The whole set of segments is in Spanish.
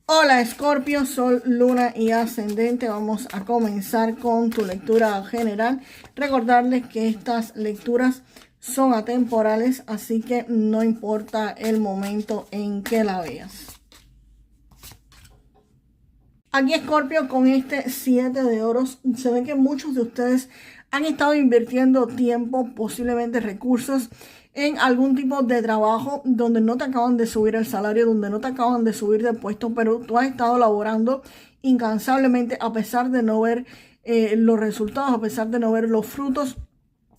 Hola Escorpio, Sol, Luna y Ascendente. Vamos a comenzar con tu lectura general. Recordarles que estas lecturas son atemporales, así que no importa el momento en que la veas. Aquí Escorpio, con este 7 de oros, se ve que muchos de ustedes han estado invirtiendo tiempo, posiblemente recursos, en algún tipo de trabajo donde no te acaban de subir el salario, donde no te acaban de subir de puesto, pero tú has estado laborando incansablemente a pesar de no ver los resultados, a pesar de no ver los frutos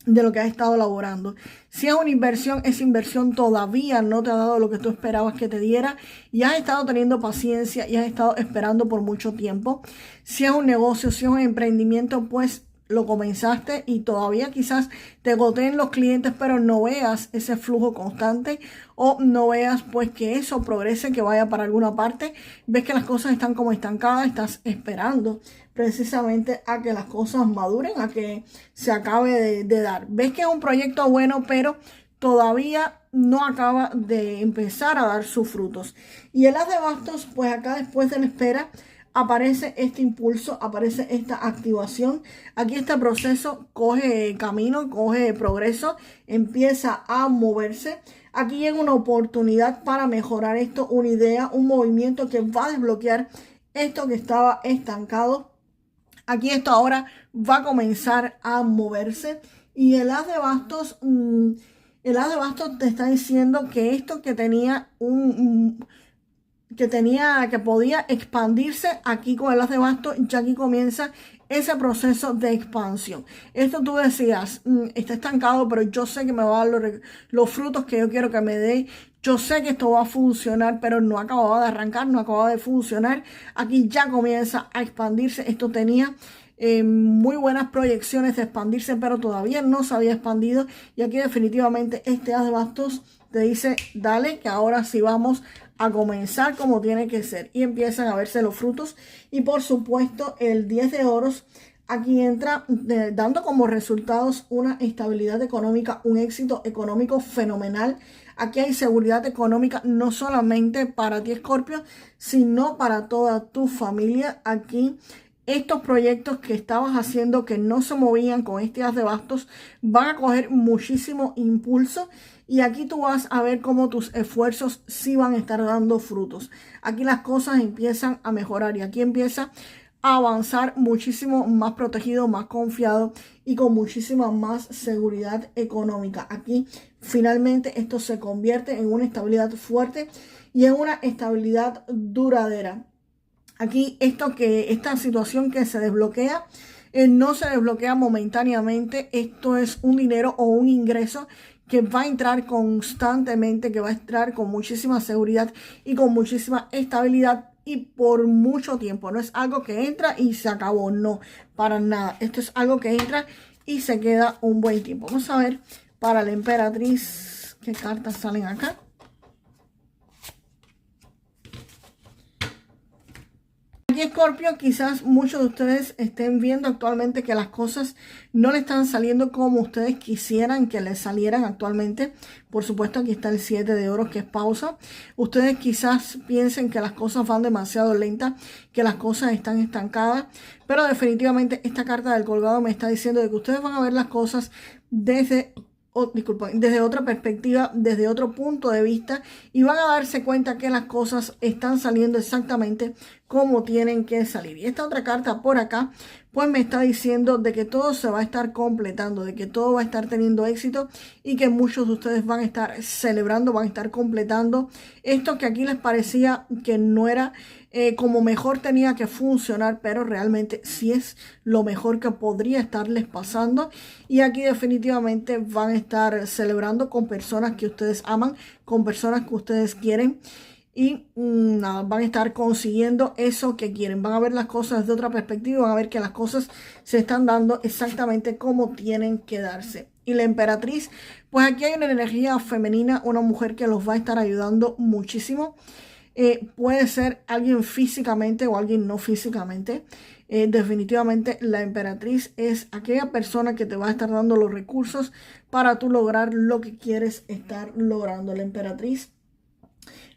de lo que has estado laborando. Si es una inversión, esa inversión todavía no te ha dado lo que tú esperabas que te diera y has estado teniendo paciencia y has estado esperando por mucho tiempo. Si es un negocio, si es un emprendimiento, pues lo comenzaste y todavía quizás te goteen los clientes, pero no veas ese flujo constante o no veas pues que eso progrese, que vaya para alguna parte. Ves que las cosas están como estancadas, estás esperando precisamente a que las cosas maduren, a que se acabe de dar. Ves que es un proyecto bueno, pero todavía no acaba de empezar a dar sus frutos. Y el as de bastos, pues acá después de la espera, aparece este impulso, aparece esta activación. Aquí este proceso coge camino, coge progreso, empieza a moverse. Aquí llega una oportunidad para mejorar esto, una idea, un movimiento que va a desbloquear esto que estaba estancado. Aquí esto ahora va a comenzar a moverse. Y el as de bastos, el as de bastos te está diciendo que esto que tenía que podía expandirse, aquí con el as de bastos, ya aquí comienza ese proceso de expansión. Esto tú decías, está estancado, pero yo sé que me va a dar los frutos que yo quiero que me dé. Yo sé que esto va a funcionar, pero no acababa de arrancar, no acababa de funcionar. Aquí ya comienza a expandirse. Esto tenía muy buenas proyecciones de expandirse, pero todavía no se había expandido. Y aquí definitivamente este as de bastos te dice, dale, que ahora sí vamos a comenzar como tiene que ser. Y empiezan a verse los frutos. Y por supuesto el 10 de oros aquí entra dando como resultados una estabilidad económica, un éxito económico fenomenal. Aquí hay seguridad económica no solamente para ti, Escorpio, sino para toda tu familia. Aquí estos proyectos que estabas haciendo que no se movían con este as de bastos van a coger muchísimo impulso y aquí tú vas a ver cómo tus esfuerzos sí van a estar dando frutos. Aquí las cosas empiezan a mejorar y aquí empieza a avanzar muchísimo más protegido, más confiado y con muchísima más seguridad económica. Aquí finalmente esto se convierte en una estabilidad fuerte y en una estabilidad duradera. Aquí esta situación que se desbloquea, no se desbloquea momentáneamente. Esto es un dinero o un ingreso que va a entrar constantemente, que va a entrar con muchísima seguridad y con muchísima estabilidad y por mucho tiempo. No es algo que entra y se acabó, no, para nada. Esto es algo que entra y se queda un buen tiempo. Vamos a ver para la emperatriz qué cartas salen acá. Aquí Escorpio, quizás muchos de ustedes estén viendo actualmente que las cosas no le están saliendo como ustedes quisieran que les salieran actualmente. Por supuesto, aquí está el 7 de oros, que es pausa. Ustedes quizás piensen que las cosas van demasiado lentas, que las cosas están estancadas, pero definitivamente esta carta del colgado me está diciendo de que ustedes van a ver las cosas desde otra perspectiva, desde otro punto de vista y van a darse cuenta que las cosas están saliendo exactamente como tienen que salir. Y esta otra carta por acá pues me está diciendo de que todo se va a estar completando, de que todo va a estar teniendo éxito y que muchos de ustedes van a estar celebrando, van a estar completando esto que aquí les parecía que no era como mejor tenía que funcionar, pero realmente sí es lo mejor que podría estarles pasando. Y aquí definitivamente van a estar celebrando con personas que ustedes aman, con personas que ustedes quieren. Y nada, van a estar consiguiendo eso que quieren. Van a ver las cosas desde otra perspectiva. Van a ver que las cosas se están dando exactamente como tienen que darse. Y la emperatriz, pues aquí hay una energía femenina, una mujer que los va a estar ayudando muchísimo. Puede ser alguien físicamente o alguien no físicamente. Definitivamente la emperatriz es aquella persona que te va a estar dando los recursos para tú lograr lo que quieres estar logrando. La emperatriz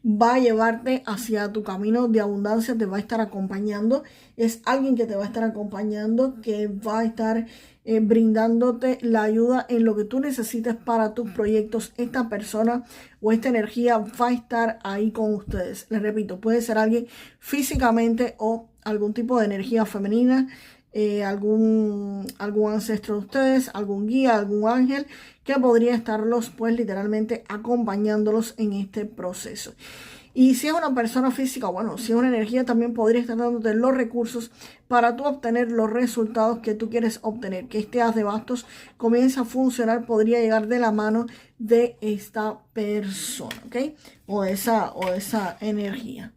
va a llevarte hacia tu camino de abundancia, te va a estar acompañando. Es alguien que te va a estar acompañando, que va a estar brindándote la ayuda en lo que tú necesites para tus proyectos. Esta persona o esta energía va a estar ahí con ustedes. Les repito, puede ser alguien físicamente o algún tipo de energía femenina, algún ancestro de ustedes, algún guía, algún ángel que podría estarlos pues literalmente acompañándolos en este proceso. Y si es una persona física, bueno, si es una energía, también podría estar dándote los recursos para tú obtener los resultados que tú quieres obtener. Que este as de bastos comience a funcionar, podría llegar de la mano de esta persona, ¿ok? O esa energía.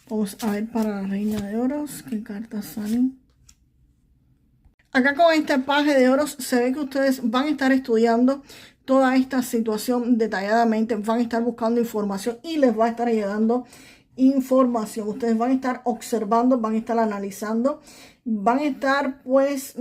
Vamos a ver para la reina de oros, qué cartas salen. Acá con este paje de oros se ve que ustedes van a estar estudiando toda esta situación detalladamente, van a estar buscando información y les va a estar llegando información. Ustedes van a estar observando, van a estar analizando, van a estar pues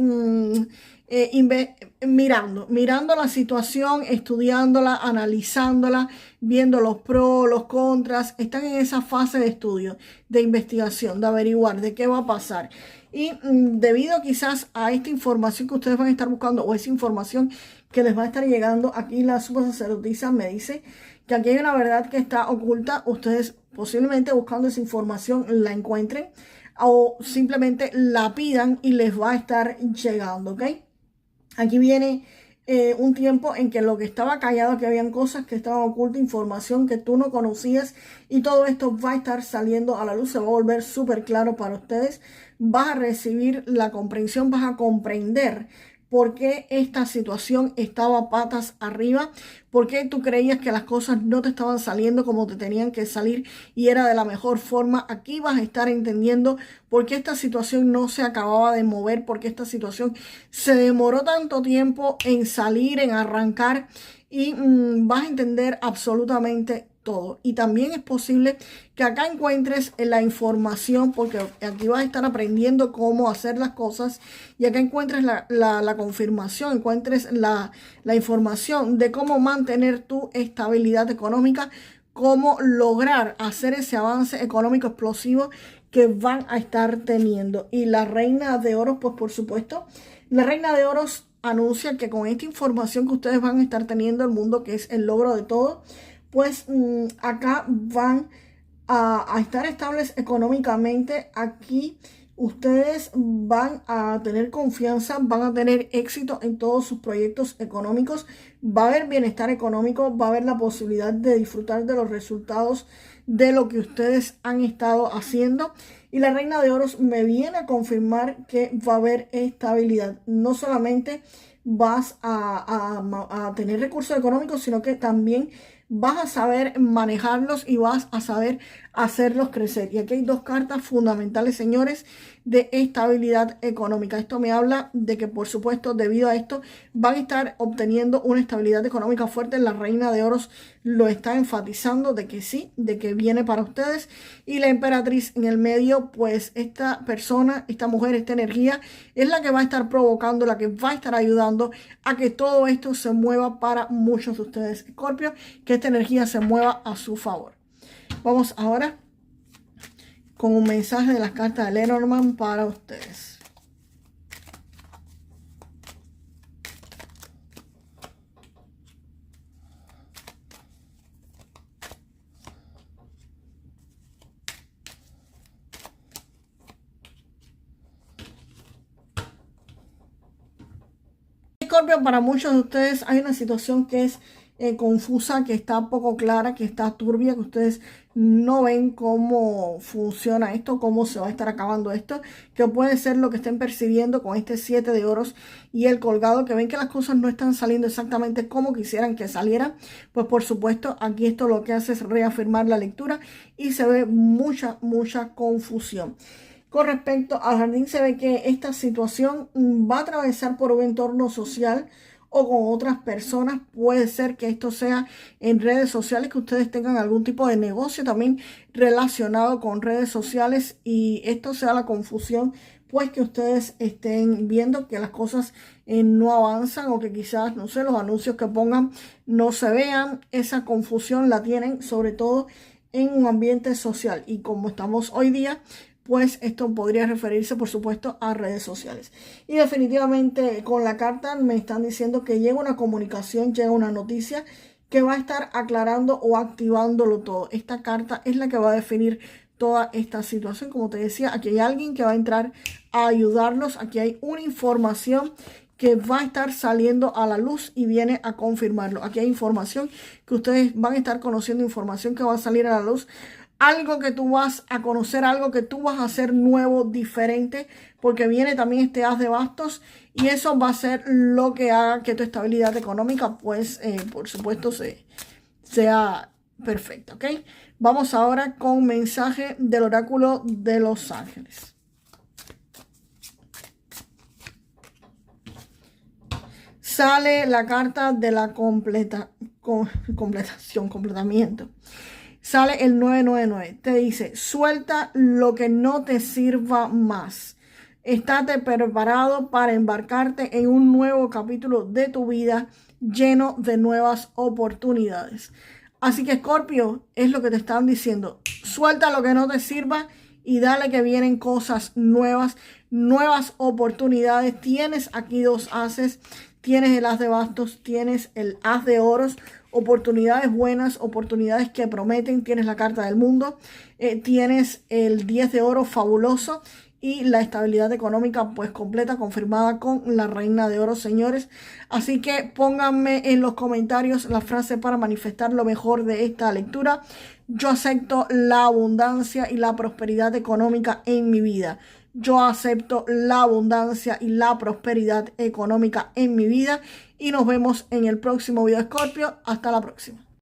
mirando la situación, estudiándola, analizándola, viendo los pros, los contras. Están en esa fase de estudio, de investigación, de averiguar de qué va a pasar. Y debido quizás a esta información que ustedes van a estar buscando o esa información que les va a estar llegando, aquí la suma sacerdotisa me dice que aquí hay una verdad que está oculta. Ustedes posiblemente buscando esa información la encuentren o simplemente la pidan y les va a estar llegando, ¿ok? Aquí viene un tiempo en que lo que estaba callado, que habían cosas que estaban ocultas, información que tú no conocías, y todo esto va a estar saliendo a la luz, se va a volver súper claro para ustedes. Vas a recibir la comprensión, vas a comprender por qué esta situación estaba patas arriba, por qué tú creías que las cosas no te estaban saliendo como te tenían que salir y era de la mejor forma. Aquí vas a estar entendiendo por qué esta situación no se acababa de mover, por qué esta situación se demoró tanto tiempo en salir, en arrancar, y vas a entender absolutamente todo. Y también es posible que acá encuentres la información, porque aquí vas a estar aprendiendo cómo hacer las cosas, y acá encuentres la confirmación, encuentres la información de cómo mantener tu estabilidad económica, cómo lograr hacer ese avance económico explosivo que van a estar teniendo. Y la reina de oros, pues por supuesto, la reina de oros anuncia que con esta información que ustedes van a estar teniendo, el mundo que es el logro de todo, pues acá van a estar estables económicamente. Aquí ustedes van a tener confianza, van a tener éxito en todos sus proyectos económicos, va a haber bienestar económico, va a haber la posibilidad de disfrutar de los resultados de lo que ustedes han estado haciendo. Y la reina de oros me viene a confirmar que va a haber estabilidad. No solamente vas a tener recursos económicos, sino que también vas a saber manejarlos y vas a saber hacerlos crecer. Y aquí hay dos cartas fundamentales, señores, de estabilidad económica. Esto me habla de que, por supuesto, debido a esto, van a estar obteniendo una estabilidad económica fuerte. La reina de oros lo está enfatizando de que sí, de que viene para ustedes. Y la emperatriz en el medio, pues esta persona, esta mujer, esta energía es la que va a estar provocando, la que va a estar ayudando a que todo esto se mueva para muchos de ustedes, Escorpio, que esta energía se mueva a su favor. Vamos ahora con un mensaje de las cartas de Lenormand para ustedes. Escorpio, para muchos de ustedes hay una situación que es confusa, que está poco clara, que está turbia, que ustedes no ven cómo funciona esto, cómo se va a estar acabando esto, que puede ser lo que estén percibiendo con este 7 de oros y el colgado, que ven que las cosas no están saliendo exactamente como quisieran que salieran. Pues por supuesto aquí esto lo que hace es reafirmar la lectura y se ve mucha confusión. Con respecto al jardín, se ve que esta situación va a atravesar por un entorno social o con otras personas. Puede ser que esto sea en redes sociales, que ustedes tengan algún tipo de negocio también relacionado con redes sociales y esto sea la confusión, pues que ustedes estén viendo que las cosas no avanzan o que quizás, no sé, los anuncios que pongan no se vean. Esa confusión la tienen sobre todo en un ambiente social y como estamos hoy día, pues esto podría referirse, por supuesto, a redes sociales. Y definitivamente con la carta me están diciendo que llega una comunicación, llega una noticia que va a estar aclarando o activándolo todo. Esta carta es la que va a definir toda esta situación. Como te decía, aquí hay alguien que va a entrar a ayudarnos. Aquí hay una información que va a estar saliendo a la luz y viene a confirmarlo. Aquí hay información que ustedes van a estar conociendo, información que va a salir a la luz. Algo que tú vas a conocer, algo que tú vas a hacer nuevo, diferente, porque viene también este as de bastos y eso va a ser lo que haga que tu estabilidad económica, pues, por supuesto, sea perfecta, ¿ok? Vamos ahora con mensaje del oráculo de los ángeles. Sale la carta de la completamiento. Sale el 999. Te dice, suelta lo que no te sirva más. Estate preparado para embarcarte en un nuevo capítulo de tu vida lleno de nuevas oportunidades. Así que, Escorpio, es lo que te están diciendo. Suelta lo que no te sirva y dale que vienen cosas nuevas, nuevas oportunidades. Tienes aquí dos ases. Tienes el as de bastos, tienes el as de oros, oportunidades buenas, oportunidades que prometen. Tienes la carta del mundo, tienes el 10 de oro fabuloso y la estabilidad económica pues completa, confirmada con la reina de oro, señores. Así que pónganme en los comentarios la frase para manifestar lo mejor de esta lectura. Yo acepto la abundancia y la prosperidad económica en mi vida. Yo acepto la abundancia y la prosperidad económica en mi vida. Y nos vemos en el próximo video, Escorpio. Hasta la próxima.